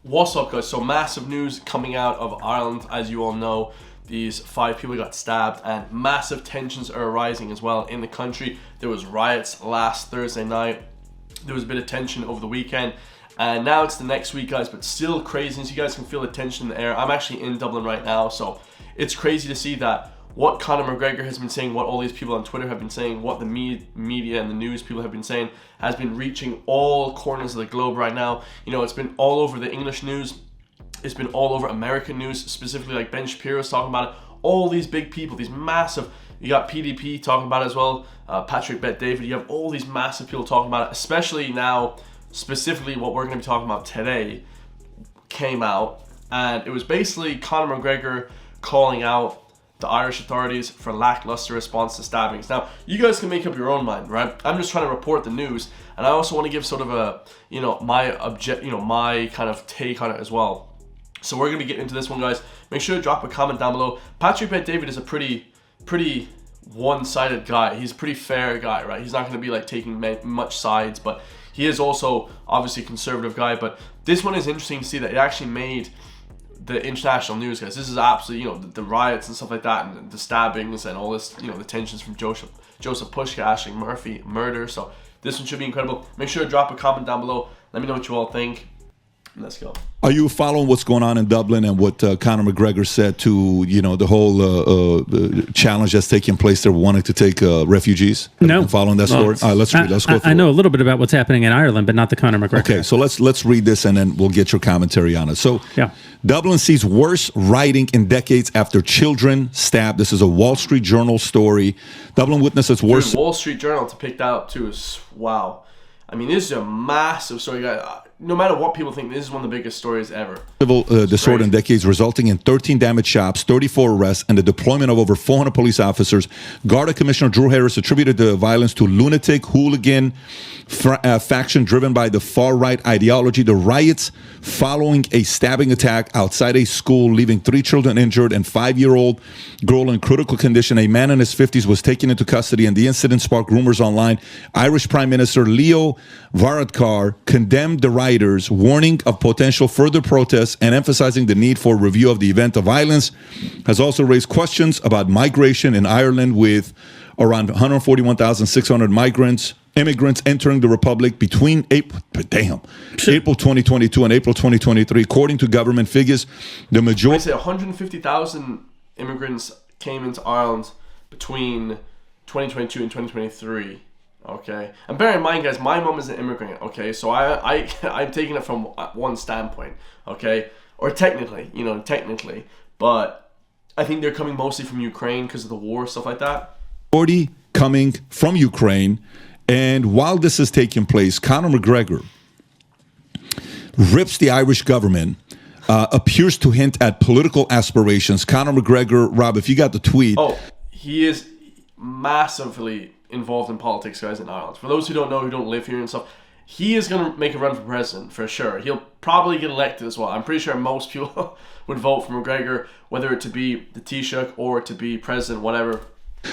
What's up, guys? So massive news coming out of Ireland. As you all know, these 5 people got stabbed and massive tensions are arising as well in the country. There was riots last Thursday night. There was a bit of tension over the weekend. And now it's the next week, guys, but still crazy. So you guys can feel the tension in the air. I'm actually in Dublin right now, so it's crazy to see that what Conor McGregor has been saying, what all these people on Twitter have been saying, what the media and the news people have been saying has been reaching all corners of the globe right now. You know, it's been all over the English news. It's been all over American news, specifically like Ben Shapiro's talking about it. All these big people, these massive, you got PDP talking about it as well, Patrick Bet-David, you have all these massive people talking about it, especially now, specifically what we're going to be talking about today came out, and it was basically Conor McGregor calling out the Irish authorities for lackluster response to stabbings. Now, you guys can make up your own mind, right? I'm just trying to report the news, and I also want to give sort of a, my kind of take on it as well. So we're going to be getting into this one, guys. Make sure to drop a comment down below. Patrick Bet-David is a pretty one-sided guy. He's a pretty fair guy, right? He's not going to be like taking much sides, but he is also obviously a conservative guy. But this one is interesting to see that it actually made the international news, guys. This is absolutely, the riots and stuff like that, and the stabbings and all this, the tensions from Joseph Pushka, Ashling Murphy murder. So this one should be incredible. Make sure to drop a comment down below. Let me know what you all think. Let's go. Are you following what's going on in Dublin and what Conor McGregor said to, the whole challenge that's taking place there, wanting to take refugees? No. Following that story? All right, let's read. Let's go through I know a little bit about what's happening in Ireland, but not the Conor McGregor. Okay, so let's read this and then we'll get your commentary on it. So, yeah. Dublin sees worst rioting in decades after children stabbed. This is a Wall Street Journal story. Dublin witnesses worst. Wall Street Journal to pick that up too is wow. I mean, this is a massive story, guys. No matter what people think, this is one of the biggest stories ever. Civil disorder in decades, resulting in 13 damaged shops, 34 arrests, and the deployment of over 400 police officers. Garda Commissioner Drew Harris attributed the violence to lunatic, hooligan faction driven by the far-right ideology. The riots following a stabbing attack outside a school, leaving 3 children injured and 5-year-old girl in critical condition. A man in his 50s was taken into custody, and the incident sparked rumors online. Irish Prime Minister Leo Varadkar condemned the rioters, warning of potential further protests and emphasizing the need for review of the event. Of violence has also raised questions about migration in Ireland, with around 141,600 immigrants entering the Republic between April 2022 and April 2023. According to government figures, the majority... They say 150,000 immigrants came into Ireland between 2022 and 2023. Okay, and bear in mind, guys, my mom is an immigrant. Okay, so I'm taking it from one standpoint. Okay, or technically, but I think they're coming mostly from Ukraine because of the war, stuff like that. 40 coming from Ukraine, and while this is taking place, Conor McGregor rips the Irish government. Appears to hint at political aspirations. Conor McGregor, Rob, if you got the tweet. Oh, he is massively involved in politics, guys, in Ireland. For those who don't know, who don't live here and stuff, he is going to make a run for president for sure. He'll probably get elected as well. I'm pretty sure most people would vote for McGregor, whether it to be the Taoiseach or to be president, whatever.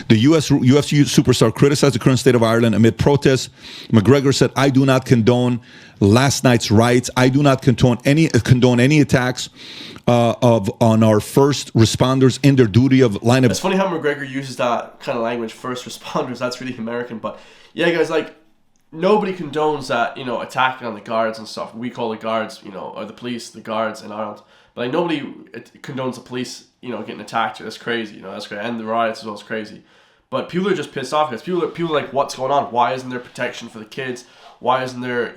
The UFC superstar criticized the current state of Ireland amid protests. McGregor said, "I do not condone last night's riots. I do not condone any attacks on our first responders in their duty of line of." It's funny how McGregor uses that kind of language, first responders. That's really American, but yeah, guys, like nobody condones that, attacking on the guards and stuff. We call the guards, or the police, the guards in Ireland. But like nobody condones the police, getting attacked. That's crazy, that's crazy. And the riots as well is crazy. But people are just pissed off because people are like, what's going on? Why isn't there protection for the kids? Why isn't there,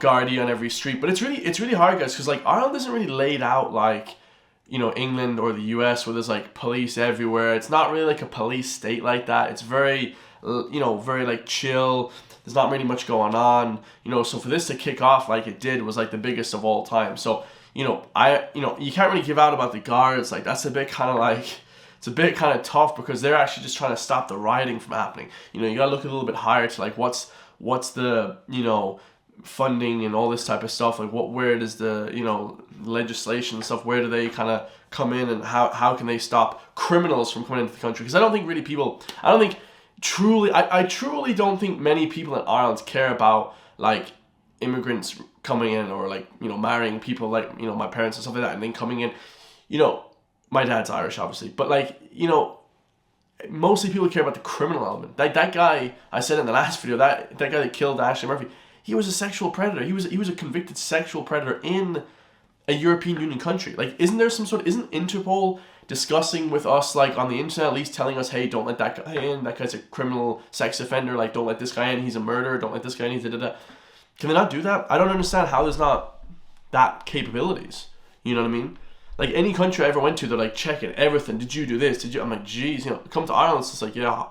guardia on every street? But it's really hard, guys, because like Ireland isn't really laid out like, England or the US where there's like police everywhere. It's not really like a police state like that. It's very, very like chill. There's not really much going on, so for this to kick off like it did was like the biggest of all time. So, you can't really give out about the guards. Like that's a bit kind of tough because they're actually just trying to stop the rioting from happening. You gotta look a little bit higher to like what's the, funding and all this type of stuff. Like where does the, legislation and stuff, where do they kind of come in and how can they stop criminals from coming into the country? Because I truly don't think many people in Ireland care about like immigrants coming in, or like, you know, marrying people like, you know, my parents and stuff like that, and then coming in, you know, my dad's Irish, obviously, but like, you know, mostly people care about the criminal element. Like that guy I said in the last video, that guy that killed Ashley Murphy, he was a sexual predator. He was a convicted sexual predator in a European Union country. Like, isn't Interpol discussing with us, like, on the internet, at least telling us, hey, don't let that guy in, that guy's a criminal sex offender, like, don't let this guy in, he's a murderer, don't let this guy in, da-da-da. Can they not do that? I don't understand how there's not that capabilities. You know what I mean? Like, any country I ever went to, they're like, check it, everything, did you do this, I'm like, geez, you know, come to Ireland, it's just like, yeah,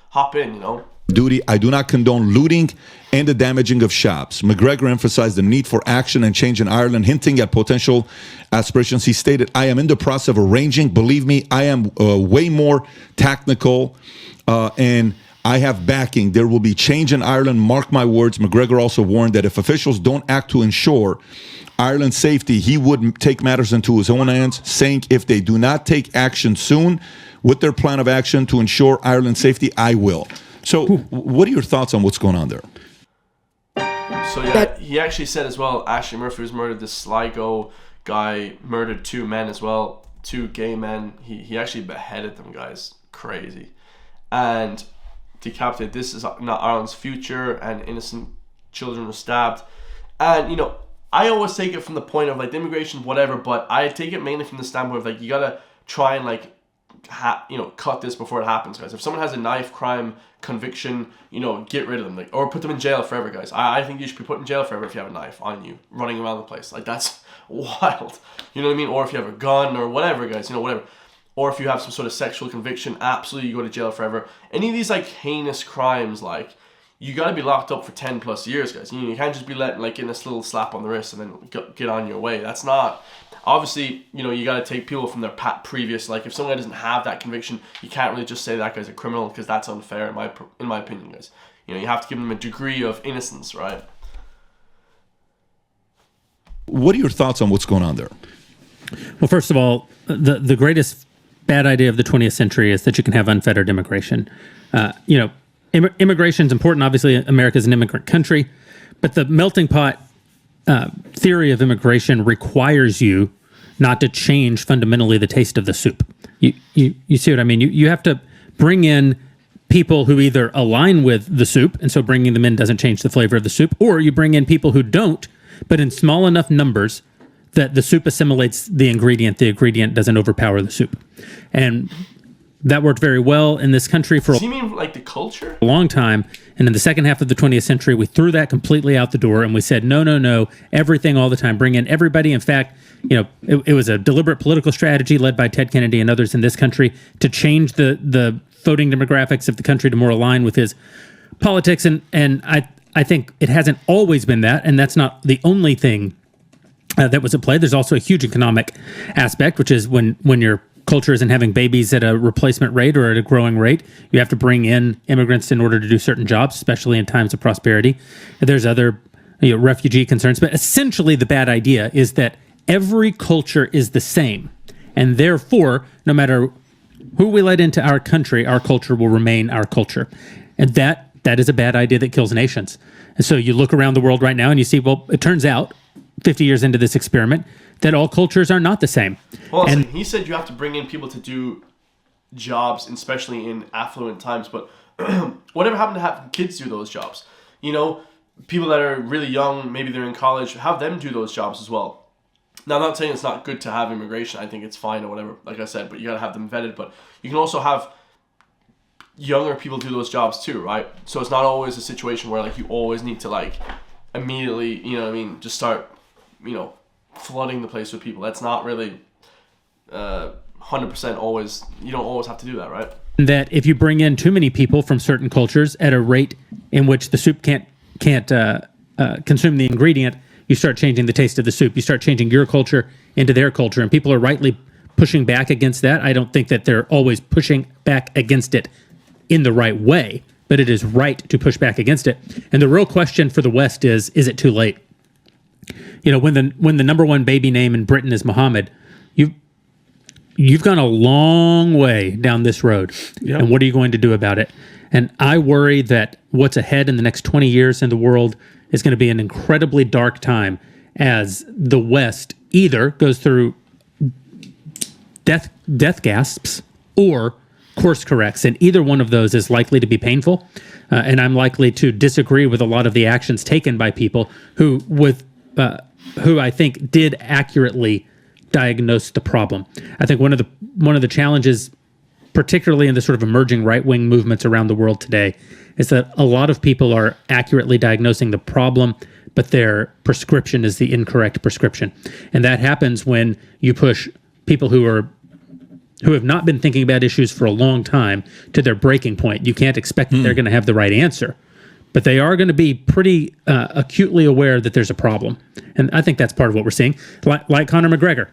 hop in, you know? Duty. I do not condone looting and the damaging of shops. McGregor emphasized the need for action and change in Ireland, hinting at potential aspirations. He stated, I am in the process of arranging. Believe me, I am way more technical and I have backing. There will be change in Ireland. Mark my words. McGregor also warned that if officials don't act to ensure Ireland's safety, he would take matters into his own hands, saying if they do not take action soon with their plan of action to ensure Ireland's safety, I will. So what are your thoughts on what's going on there? So yeah, he actually said as well, Ashley Murphy was murdered. This Sligo guy murdered 2 men as well, 2 gay men. He actually beheaded them, guys. Crazy. And decapitated. This is not Ireland's future, and innocent children were stabbed. And, you know, I always take it from the point of, like, the immigration, whatever, but I take it mainly from the standpoint of, like, you gotta try and, like, cut this before it happens, guys. If someone has a knife crime conviction, you know, get rid of them, like, or put them in jail forever, guys. I think you should be put in jail forever if you have a knife on you, running around the place. Like, that's wild. You know what I mean? Or if you have a gun or whatever, guys, you know, whatever. Or if you have some sort of sexual conviction, absolutely you go to jail forever. Any of these, like, heinous crimes, like, you gotta be locked up for 10 plus years, guys. You can't just be letting, like, getting this little slap on the wrist and then get on your way. That's not... Obviously, you know, you got to take people from their previous, like, if someone doesn't have that conviction, you can't really just say that guy's a criminal, because that's unfair in my opinion, guys. You know, you have to give them a degree of innocence, right? What are your thoughts on what's going on there? Well, first of all, the greatest bad idea of the 20th century is that you can have unfettered immigration. You know, immigration is important. Obviously, America is an immigrant country, but the melting pot theory of immigration requires you not to change fundamentally the taste of the soup. You see what I mean? You have to bring in people who either align with the soup, and so bringing them in doesn't change the flavor of the soup, or you bring in people who don't, but in small enough numbers that the soup assimilates the ingredient doesn't overpower the soup. And that worked very well in this country for Does he mean like the culture? A long time. And in the second half of the 20th century, we threw that completely out the door, and we said, no, everything all the time. Bring in everybody. In fact, you know, it was a deliberate political strategy led by Ted Kennedy and others in this country to change the voting demographics of the country to more align with his politics. And I think it hasn't always been that, and that's not the only thing that was at play. There's also a huge economic aspect, which is when your culture isn't having babies at a replacement rate or at a growing rate, you have to bring in immigrants in order to do certain jobs, especially in times of prosperity. There's other refugee concerns, but essentially the bad idea is that every culture is the same, and therefore, no matter who we let into our country, our culture will remain our culture. And that is a bad idea that kills nations. And so you look around the world right now and you see, well, it turns out 50 years into this experiment that all cultures are not the same. Well, and he said you have to bring in people to do jobs, especially in affluent times, but whatever happened to have kids do those jobs? You know, people that are really young, maybe they're in college, have them do those jobs as well. Now, I'm not saying it's not good to have immigration. I think it's fine or whatever, like I said, but you got to have them vetted. But you can also have younger people do those jobs too, right? So it's not always a situation where, like, you always need to, like, immediately, you know what I mean, just start, you know, flooding the place with people. That's not really 100% always. You don't always have to do that, right? That if you bring in too many people from certain cultures at a rate in which the soup can't consume the ingredient, you start changing the taste of the soup. You start changing your culture into their culture, and people are rightly pushing back against that. I don't think that they're always pushing back against it in the right way, but it is right to push back against it. And the real question for the West is it too late? You know, when the number one baby name in Britain is Muhammad, you've gone a long way down this road. Yep. And what are you going to do about it? And I worry that what's ahead in the next 20 years in the world is going to be an incredibly dark time as the West either goes through death gasps or course corrects. And either one of those is likely to be painful. And I'm likely to disagree with a lot of the actions taken by people who I think did accurately diagnose the problem. I think one of the challenges, particularly in the sort of emerging right-wing movements around the world today, is that a lot of people are accurately diagnosing the problem, but their prescription is the incorrect prescription. And that happens when you push people who have not been thinking about issues for a long time to their breaking point. You can't expect that they're going to have the right answer, but they are going to be pretty acutely aware that there's a problem. And I think that's part of what we're seeing. Like Conor McGregor.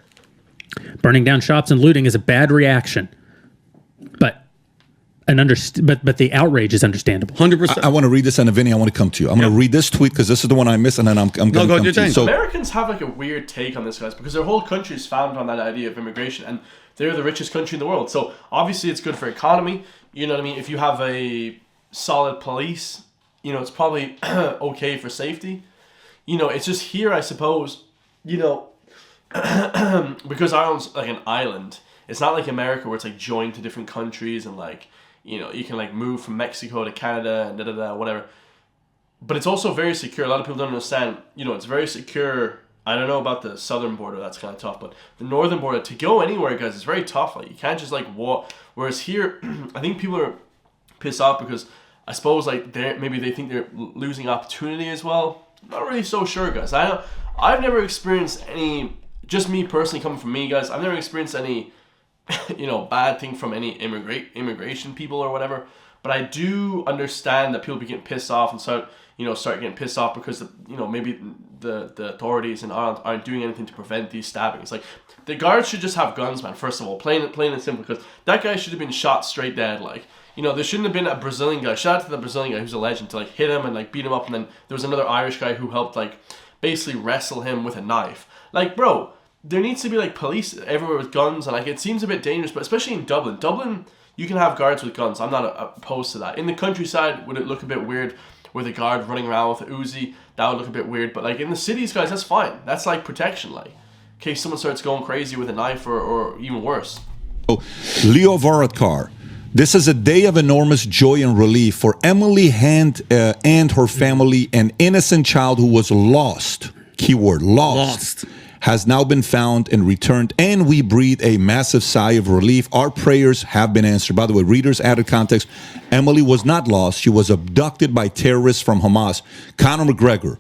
Burning down shops and looting is a bad reaction, but the outrage is understandable. 100%. I want to read this, and Vinny, I want to come to you. I'm going to read this tweet because this is the one I missed, and then I'm going to come to you. So Americans have like a weird take on this, guys, because their whole country is founded on that idea of immigration, and they're the richest country in the world. So obviously it's good for economy. You know what I mean? If you have a solid police, you know, it's probably okay for safety. You know, it's just here, I suppose, you know, because Ireland's like an island. It's not like America where it's like joined to different countries and like, you know, you can like move from Mexico to Canada and whatever. But it's also very secure. A lot of people don't understand, you know, it's very secure. I don't know about the southern border, that's kind of tough, but the northern border, to go anywhere, guys, is very tough. Like, you can't just like walk. Whereas here, I think people are pissed off because I suppose like maybe they think they're losing opportunity as well. Not really so sure, guys. I've never experienced any, just me personally coming from me, guys, I've never experienced any, you know, bad thing from any immigration people or whatever. But I do understand that people be getting pissed off and start getting pissed off because, you know, maybe the authorities in Ireland aren't doing anything to prevent these stabbings. Like, the guards should just have guns, man, first of all, plain and simple, because that guy should have been shot straight dead. Like, you know, there shouldn't have been a Brazilian guy. Shout out to the Brazilian guy who's a legend to like hit him and like beat him up, and then there was another Irish guy who helped like basically wrestle him with a knife. Like, bro, there needs to be like police everywhere with guns, and like it seems a bit dangerous, but especially in Dublin. Dublin, you can have guards with guns. I'm not opposed to that. In the countryside, would it look a bit weird with a guard running around with a Uzi? That would look a bit weird. But like in the cities, guys, that's fine. That's like protection, like in case someone starts going crazy with a knife or even worse. Leo Varadkar. This is a day of enormous joy and relief for Emily Hand and her family. An innocent child who was lost, keyword lost, has now been found and returned, and we breathe a massive sigh of relief. Our prayers have been answered. By the way, readers, added context, Emily was not lost. She was abducted by terrorists from Hamas. Conor McGregor.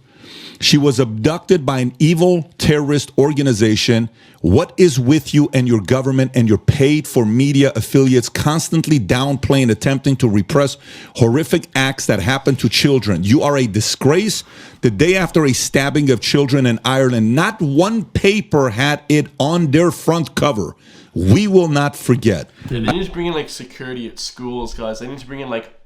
She was abducted by an evil terrorist organization. What is with you and your government and your paid-for media affiliates constantly downplaying, attempting to repress horrific acts that happen to children? You are a disgrace. The day after a stabbing of children in Ireland, not one paper had it on their front cover. We will not forget. They need to bring in like security at schools, guys. They need to bring in like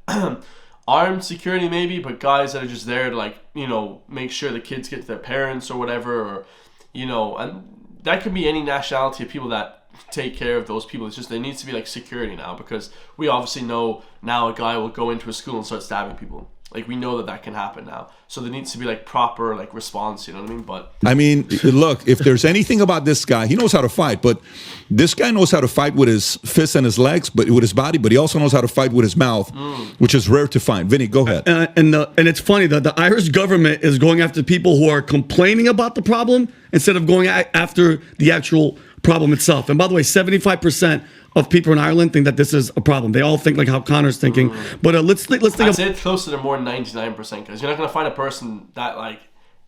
armed security maybe, but guys that are just there to like, you know, make sure the kids get to their parents or whatever, or, you know, and that could be any nationality of people that take care of those people. It's just there needs to be like security now, because we obviously know now a guy will go into a school and start stabbing people. Like, we know that can happen now. So there needs to be like proper like response, you know what I mean? But I mean, look, if there's anything about this guy, he knows how to fight, but this guy knows how to fight with his fists and his legs, but with his body, but he also knows how to fight with his mouth, which is rare to find. Vinny, go ahead. And it's funny that the Irish government is going after people who are complaining about the problem instead of going after the actual problem itself. And by the way, 75% of people in Ireland think that this is a problem. They all think like how Conor's thinking. But let's think. I'd say it's closer to more than 99%, because you're not gonna find a person that like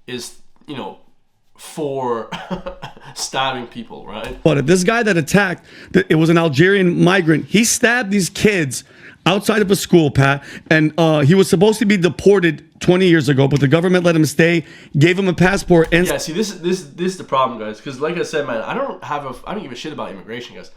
is, you know, for stabbing people, right? But this guy that attacked, it was an Algerian migrant. He stabbed these kids outside of a school, Pat, and he was supposed to be deported 20 years ago, but the government let him stay, gave him a passport, and yeah. See, this is the problem, guys. Because like I said, man, I don't give a shit about immigration, guys.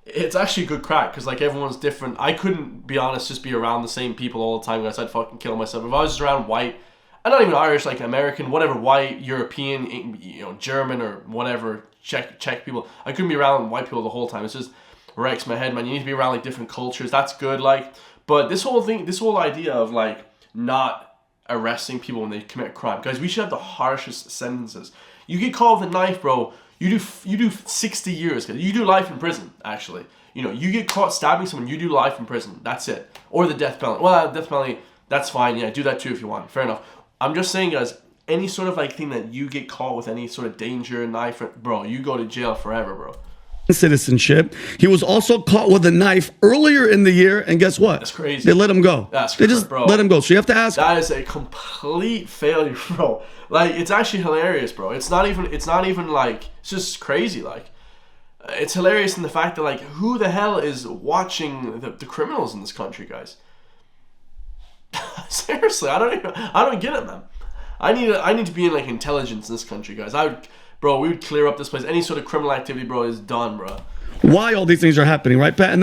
It's actually a good crack, because like everyone's different. I couldn't, be honest, just be around the same people all the time, guys. I'd fucking kill myself if I was just around white, and not even Irish, like American, whatever, white, European, you know, German or whatever, Czech people. I couldn't be around white people the whole time. It's just wrecks my head, man. You need to be around like different cultures. That's good, like. But this whole idea of like not arresting people when they commit a crime, guys, we should have the harshest sentences. You get caught with a knife, bro. You do 60 years. You do life in prison, actually. You get caught stabbing someone, you do life in prison. That's it. Or the death penalty. Well, death penalty, that's fine. Yeah, do that too if you want. Fair enough. I'm just saying, guys, any sort of like thing that you get caught with any sort of danger, knife, bro, you go to jail forever, bro. Citizenship. He was also caught with a knife earlier in the year, and guess what? That's crazy. They let him go. They just let him go. So you have to ask. That is a complete failure, bro. Like, it's actually hilarious, bro. It's not even like, it's just crazy. Like, it's hilarious in the fact that, like, who the hell is watching the criminals in this country, guys? Seriously, I don't get it, man. I need to be in like intelligence in this country, guys. We would clear up this place. Any sort of criminal activity, bro, is done, bro. Why all these things are happening, right, Pat? And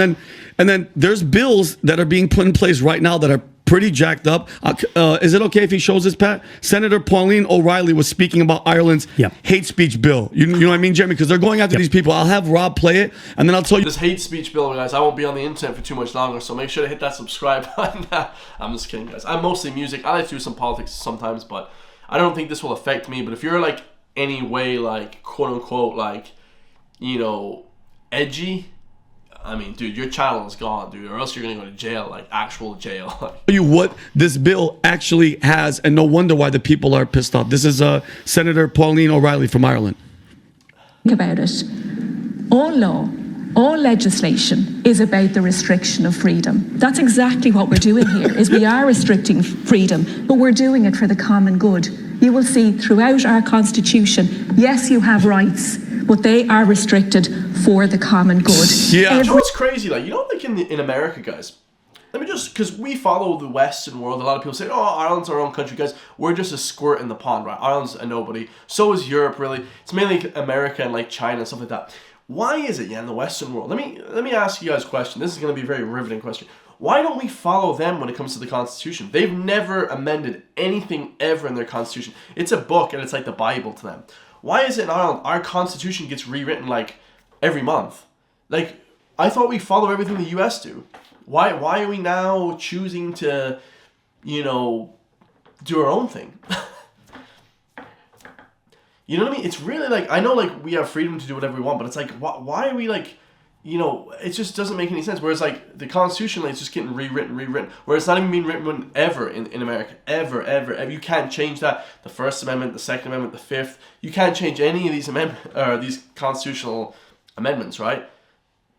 then there's bills that are being put in place right now that are pretty jacked up. Is it okay if he shows this, Pat? Senator Pauline O'Reilly was speaking about Ireland's hate speech bill. You know what I mean, Jeremy? Because they're going after these people. I'll have Rob play it, and then I'll tell you. This hate speech bill, guys, I won't be on the internet for too much longer, so make sure to hit that subscribe button. I'm just kidding, guys. I'm mostly music. I like to do some politics sometimes, but I don't think this will affect me. But if you're like any way, like, quote unquote, like, edgy, I mean, dude, your channel is gone, dude, or else you're gonna go to jail, like actual jail. You what this bill actually has, and no wonder why the people are pissed off. This is Senator Pauline O'Reilly from Ireland. Think about it. All law, all legislation is about the restriction of freedom. That's exactly what we're doing here, is we are restricting freedom, but we're doing it for the common good. You will see throughout our constitution, yes, you have rights, but they are restricted for the common good. Yeah. You know what's crazy? Like, like in America, guys, let me just, because we follow the Western world, a lot of people say, oh, Ireland's our own country, guys. We're just a squirt in the pond, right? Ireland's a nobody. So is Europe, really. It's mainly America and like China and stuff like that. Why is it, in the Western world? Let me ask you guys a question. This is going to be a very riveting question. Why don't we follow them when it comes to the Constitution? They've never amended anything ever in their Constitution. It's a book, and it's like the Bible to them. Why is it in Ireland our Constitution gets rewritten like every month? Like, I thought we follow everything the US do. Why are we now choosing to, do our own thing? You know what I mean? It's really like, I know like we have freedom to do whatever we want, but it's like, why are we like, it just doesn't make any sense. Whereas like the Constitution, like, it's just getting rewritten. Where it's not even being written ever in America. Ever. You can't change that. The First Amendment, the Second Amendment, the Fifth. You can't change any of these constitutional amendments, right?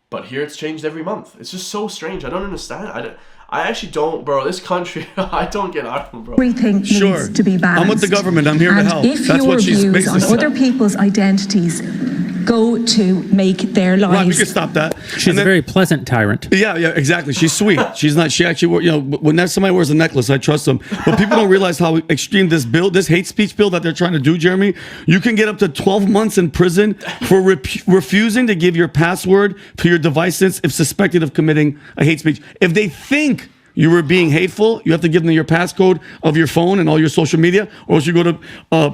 But here it's changed every month. It's just so strange. I don't understand. I actually don't, bro. This country, I don't get Ireland, bro. Everything needs to be balanced. I'm with the government. I'm here to help. If That's your what she's views basically on saying. other people's identities go to make their lives. Rob, you can stop that. She's a very pleasant tyrant. Yeah, exactly. She's sweet. She's not. She actually, when somebody wears a necklace, I trust them. But people don't realize how extreme this hate speech bill that they're trying to do, Jeremy. You can get up to 12 months in prison for refusing to give your password to your devices if suspected of committing a hate speech. If they think you were being hateful, you have to give them your passcode of your phone and all your social media, or else you go to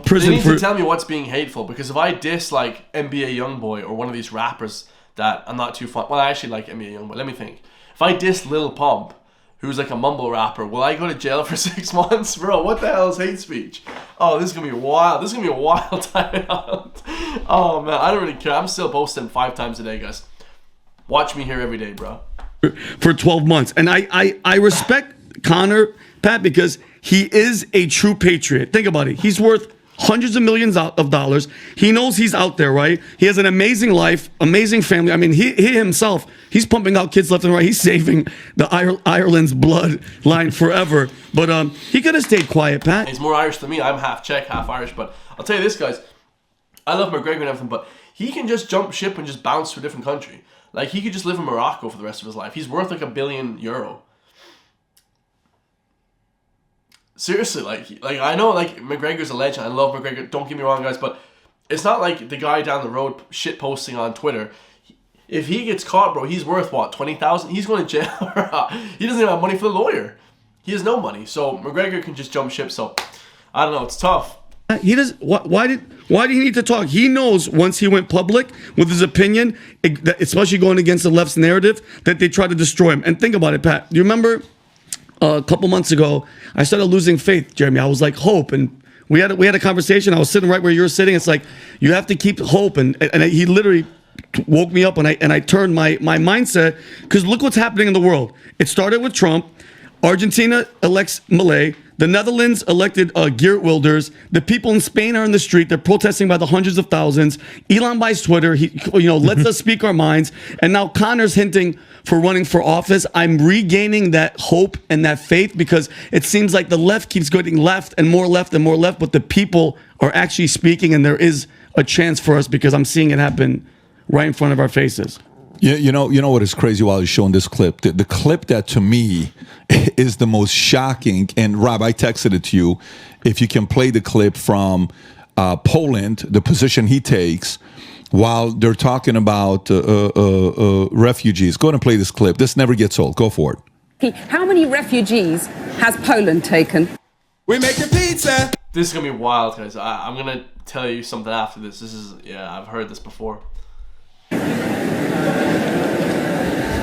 prison. They need to tell me what's being hateful, because if I diss like NBA Youngboy or one of these rappers that I'm not too fond, well, I actually like NBA Youngboy. Let me think. If I diss Lil Pump, who's like a mumble rapper, will I go to jail for 6 months, bro? What the hell is hate speech? Oh, this is gonna be wild. This is gonna be a wild time out. Oh man, I don't really care. I'm still posting 5 times a day, guys. Watch me here every day, bro. For 12 months. And I respect Conor, Pat, because he is a true patriot. Think about it. He's worth hundreds of millions of dollars. He knows he's out there, right? He has an amazing life, amazing family. I mean, he himself, he's pumping out kids left and right. He's saving the Ireland's bloodline forever. But he could have stayed quiet, Pat. He's more Irish than me. I'm half Czech, half Irish. But I'll tell you this, guys. I love McGregor and everything, but he can just jump ship and just bounce to a different country. Like, he could just live in Morocco for the rest of his life. He's worth like €1 billion. Seriously, like I know like McGregor's a legend. I love McGregor. Don't get me wrong, guys, but it's not like the guy down the road shit posting on Twitter. If he gets caught, bro, he's worth what, 20,000? He's going to jail. He doesn't even have money for the lawyer. He has no money. So McGregor can just jump ship. So I don't know. It's tough. He does. Why did he need to talk? He knows once he went public with his opinion, especially going against the left's narrative, that they tried to destroy him. And think about it, Pat. You remember a couple months ago, I started losing faith, Jeremy. I was like, hope. And we had a conversation. I was sitting right where you were sitting. It's like, you have to keep hope. And he literally woke me up, and I turned my mindset, because look what's happening in the world. It started with Trump. Argentina elects Milei. The Netherlands elected Geert Wilders. The people in Spain are in the street. They're protesting by the hundreds of thousands. Elon buys Twitter. He, lets us speak our minds. And now Conor's hinting for running for office. I'm regaining that hope and that faith, because it seems like the left keeps going left and more left and more left, but the people are actually speaking, and there is a chance for us, because I'm seeing it happen right in front of our faces. Yeah, you know what is crazy while you're showing this clip? The clip that to me is the most shocking, and Rob, I texted it to you. If you can play the clip from Poland, the position he takes while they're talking about refugees. Go ahead and play this clip. This never gets old. Go for it. How many refugees has Poland taken? We make your pizza. This is gonna be wild, guys. I'm gonna tell you something after this. I've heard this before.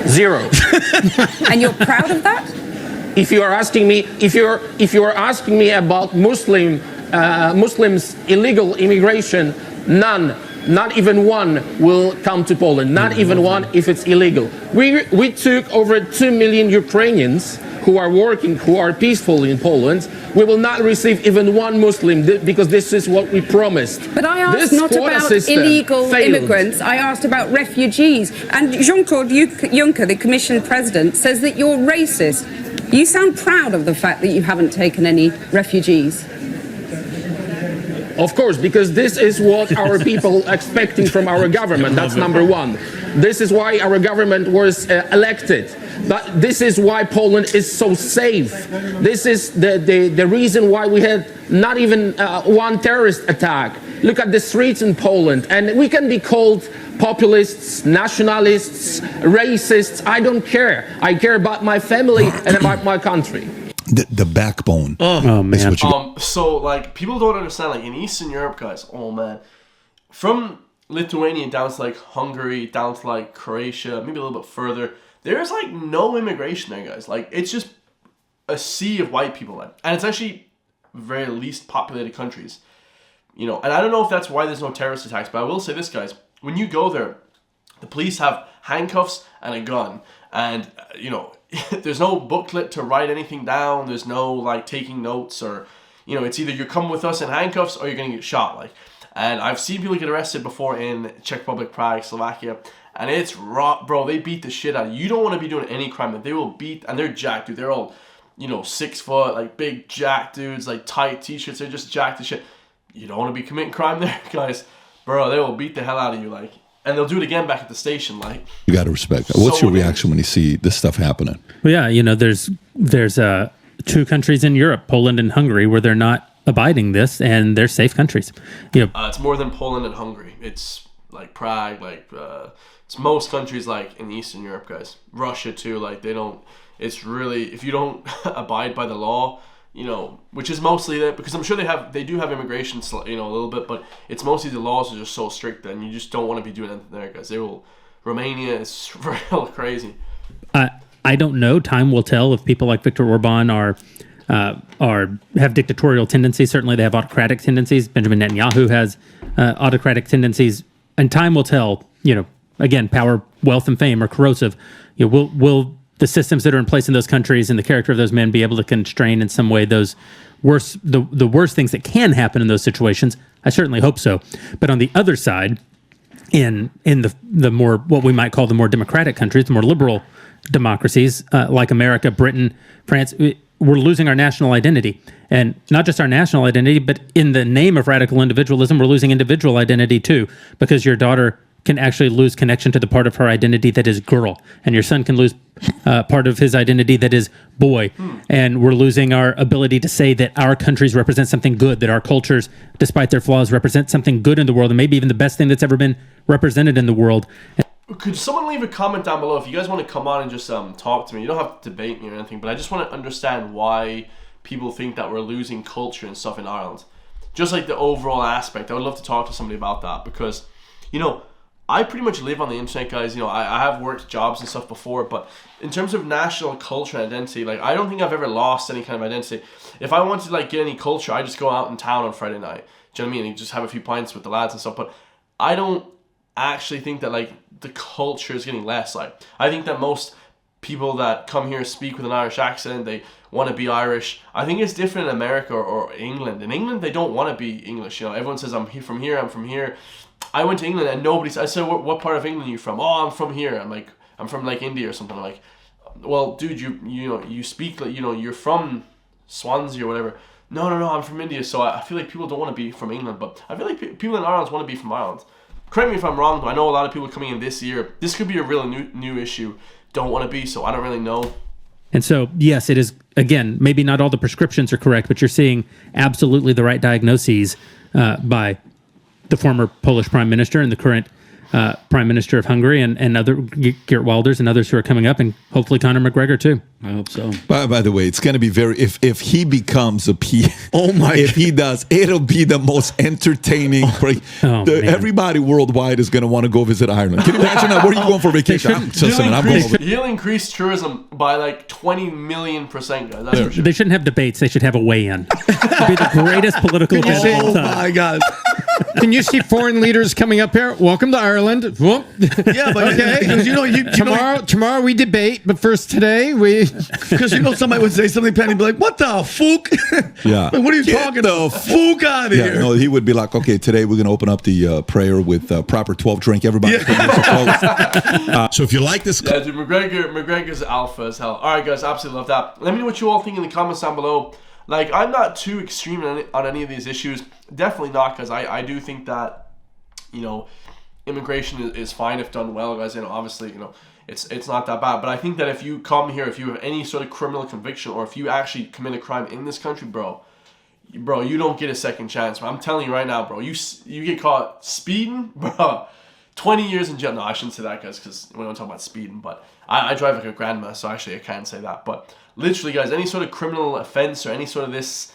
0. And you're proud of that? If you are asking me about Muslims illegal immigration, none, not even one will come to Poland. Not even one if it's illegal. We took over 2 million Ukrainians who are working, who are peaceful in Poland. We will not receive even one Muslim, because this is what we promised. But I asked this not about illegal immigrants, I asked about refugees. And Jean-Claude Juncker, the Commission President, says that you're racist. You sound proud of the fact that you haven't taken any refugees. Of course, because this is what our people are expecting from our government. That's number one. This is why our government was elected. But this is why Poland is so safe. This is the reason why we had not even one terrorist attack. Look at the streets in Poland, and we can be called populists, nationalists, racists. I don't care. I care about my family and about my country. The backbone. Oh man. So like, people don't understand, like, in Eastern Europe, guys, oh man, from Lithuania down to like Hungary, down to like Croatia, maybe a little bit further, there's like no immigration there, guys. Like, it's just a sea of white people, man. And it's actually very least populated countries, and I don't know if that's why there's no terrorist attacks, but I will say this, guys, when you go there, the police have handcuffs and a gun, and there's no booklet to write anything down. There's no like taking notes, or it's either you're coming with us in handcuffs or you're gonna get shot. Like, and I've seen people get arrested before in Czech Republic, Prague, Slovakia, and it's raw, bro. They beat the shit out of you. You don't want to be doing any crime, but they will beat, and they're jacked, dude. They're all 6 foot, like big jack dudes, like tight t-shirts. They're just jacked as shit. You don't want to be committing crime there, guys, bro. They will beat the hell out of you, like. And they'll do it again back at the station, like. You got to respect that. What's your reaction when you see this stuff happening? Well, yeah, there's 2 countries in Europe, Poland and Hungary, where they're not abiding this, and they're safe countries. It's more than Poland and Hungary. It's like Prague, like it's most countries like in Eastern Europe, guys. Russia too, like they don't. It's really, if you don't abide by the law, which is mostly that, because I'm sure they do have immigration, a little bit, but it's mostly the laws are just so strict, and you just don't want to be doing anything there, guys. Romania is real crazy. I don't know. Time will tell if people like Viktor Orban have dictatorial tendencies. Certainly, they have autocratic tendencies. Benjamin Netanyahu has autocratic tendencies, and time will tell. Again, power, wealth, and fame are corrosive. Will the systems that are in place in those countries and the character of those men be able to constrain in some way those the worst things that can happen in those situations? I certainly hope so. But on the other side, in the more, what we might call the more democratic countries, the more liberal democracies like America, Britain, France, we're losing our national identity. And not just our national identity, but in the name of radical individualism, we're losing individual identity too, because your daughter can actually lose connection to the part of her identity that is girl, and your son can lose part of his identity that is boy. And we're losing our ability to say that our countries represent something good, that our cultures, despite their flaws, represent something good in the world, and maybe even the best thing that's ever been represented in the world. Could someone leave a comment down below if you guys want to come on and just talk to me? You don't have to debate me or anything, but I just want to understand why people think that we're losing culture and stuff in Ireland. Just like the overall aspect. I would love to talk to somebody about that, because, I pretty much live on the internet, guys. You know, I have worked jobs and stuff before, but in terms of national culture and identity, like, I don't think I've ever lost any kind of identity. If I wanted to, like, get any culture, I just go out in town on Friday night. Do you know what I mean? And just have a few pints with the lads and stuff. But I don't actually think that, like, the culture is getting less. Like, I think that most people that come here speak with an Irish accent, they want to be Irish. I think it's different in America or England. In England, they don't want to be English. You know, everyone says, I'm from here, I'm from here. I went to England and I said, what part of England are you from? Oh, I'm from here. I'm from like India or something. I'm like, well, dude, you know, you speak like, you know, you're from Swansea or whatever. No, I'm from India. So I feel like people don't want to be from England, but I feel like people in Ireland want to be from Ireland. Correct me if I'm wrong, though. I know a lot of people coming in this year. This could be a real new issue. Don't want to be, so I don't really know. And so, yes, it is, again, maybe not all the prescriptions are correct, but you're seeing absolutely the right diagnoses by the former Polish prime minister and the current prime minister of Hungary and other Geert Wilders and others who are coming up, and hopefully Conor McGregor too. I hope so. By the way, it's going to be very, if he becomes a P, oh my, if he does, it'll be the most entertaining. Everybody worldwide is going to want to go visit Ireland. Can you imagine that? Where are you going for vacation? He'll increase tourism by like 20 million %, guys. That's for sure. They shouldn't have debates. They should have a weigh-in. It'd be the greatest political event of all time. Oh my God. Can you see foreign leaders coming up here? Welcome to Ireland. Whoop. Yeah, but okay. Tomorrow we debate, but first today we. Because somebody would say something, Penny, be like, "What the fuck? Yeah, like, what are you talking about? Fuck out of here!" No, he would be like, "Okay, today we're going to open up the prayer with proper 12 drink. Everybody." Yeah. So if you like this, yeah, dude, McGregor's alpha as hell. All right, guys, absolutely love that. Let me know what you all think in the comments down below. Like, I'm not too extreme on any of these issues. Definitely not, because I do think that, you know, immigration is fine if done well, guys. You know, obviously, you know, it's not that bad. But I think that if you come here, if you have any sort of criminal conviction, or if you actually commit a crime in this country, bro, you don't get a second chance. I'm telling you right now, bro. You get caught speeding, bro. 20 years in jail. No, I shouldn't say that, guys, because we don't talk about speeding. But I drive like a grandma, so actually I can't say that. But literally, guys, any sort of criminal offense or any sort of this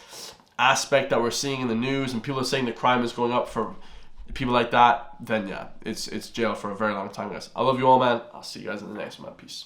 aspect that we're seeing in the news, and people are saying the crime is going up for people like that, then yeah, it's jail for a very long time, guys. I love you all, man. I'll see you guys in the next one. Peace.